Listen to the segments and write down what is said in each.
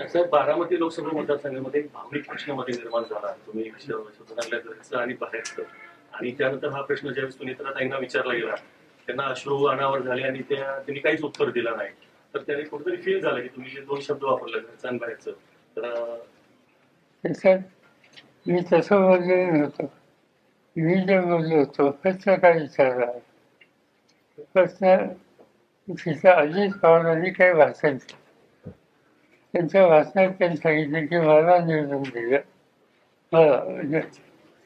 साहेब, बारामती लोकसभा मतदारसंघामध्ये एक भावनिक प्रश्न मध्ये निर्माण झाला. तुम्ही चांगल्या घरचं आणि बाहेरचं, आणि त्यानंतर हा प्रश्न ज्यावेळेस सुनेत्राताईंना विचारला गेला, त्यांना अश्रू अनावर झाले आणि त्यांनी काहीच उत्तर दिलं नाही. तर त्याने कुठेतरी फील झालं की तुम्ही जे दोन शब्द वापरले, घरचं आणि बाहेरचं, तर त्याच्यात मी तसं बोललेलं नव्हतं. मी जे बोललो होतो प्रश्न काय विचारला प्रश्न तिथं अजित पवारांनी काही भाषण केलं. त्यांच्या भाषणात त्यांनी सांगितलं की मला निवडून दिलं, मला म्हणजे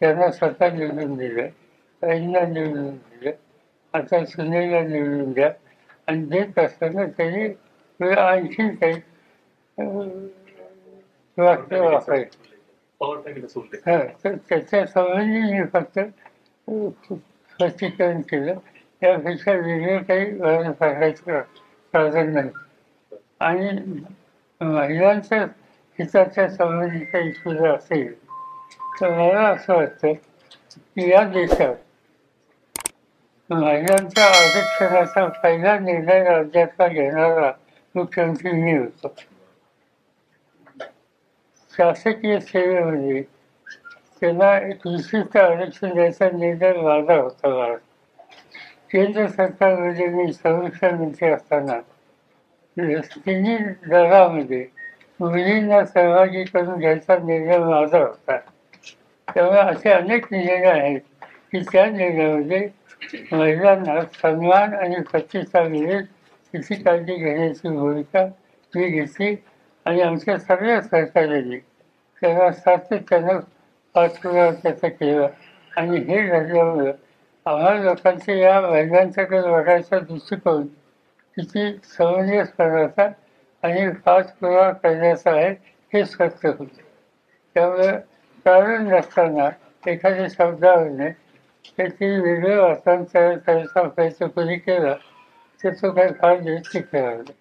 त्यांना स्वतः निवडून दिलं, ताईंना निवडून दिलं, आता सुनेला निवडून द्या. आणि देत असताना त्यांनी आणखीन काही वाक्य वापरायचं. हा, तर त्याच्या संबंधी मी फक्त स्पष्टीकरण केलं. त्यापेक्षा वेगळं काही सांगायचं कारण नाही. आणि महिलांच्या हिताच्या संबंधी काही सुद्धा असेल तर मला असं वाटतं की या देशात महिलांच्या आरक्षणाचा पहिला निर्णय राज्यातला घेणारा मुख्यमंत्री मी होतो. शासकीय सेवेमध्ये त्यांना एक विशिष्ट आरक्षण द्यायचा निर्णय माझा होता. केंद्र सरकारमध्ये मी संरक्षण मंत्री असताना तिन्ही दलामध्ये मुलींना सहभागी करून घ्यायचा निर्णय माझा होता. त्यामुळे असे अनेक निर्णय आहेत की त्या निर्णयामध्ये महिलांना सन्मान आणि प्रतिष्ठा मिळेल तिची काळजी घेण्याची भूमिका मी घेतली. आणि आमच्या सगळ्या सरकारने त्यांना सातत्यानं पाठपुरावा त्याचा केला. आणि हे झाल्यामुळं आम्हाला लोकांच्या या महिलांच्याकडे बघायचा दृष्टिकोन किती समंजसपणाचा आणि पाठपुरावा करण्याचा आहे हे स्पष्ट होतं. त्यामुळे कारण नसताना एखाद्या शब्दावरने त्याची वेगळं वाचन तयार करायचा प्रयत्न कोणी केला तर तो काही फार दिवस टिकणार नाही.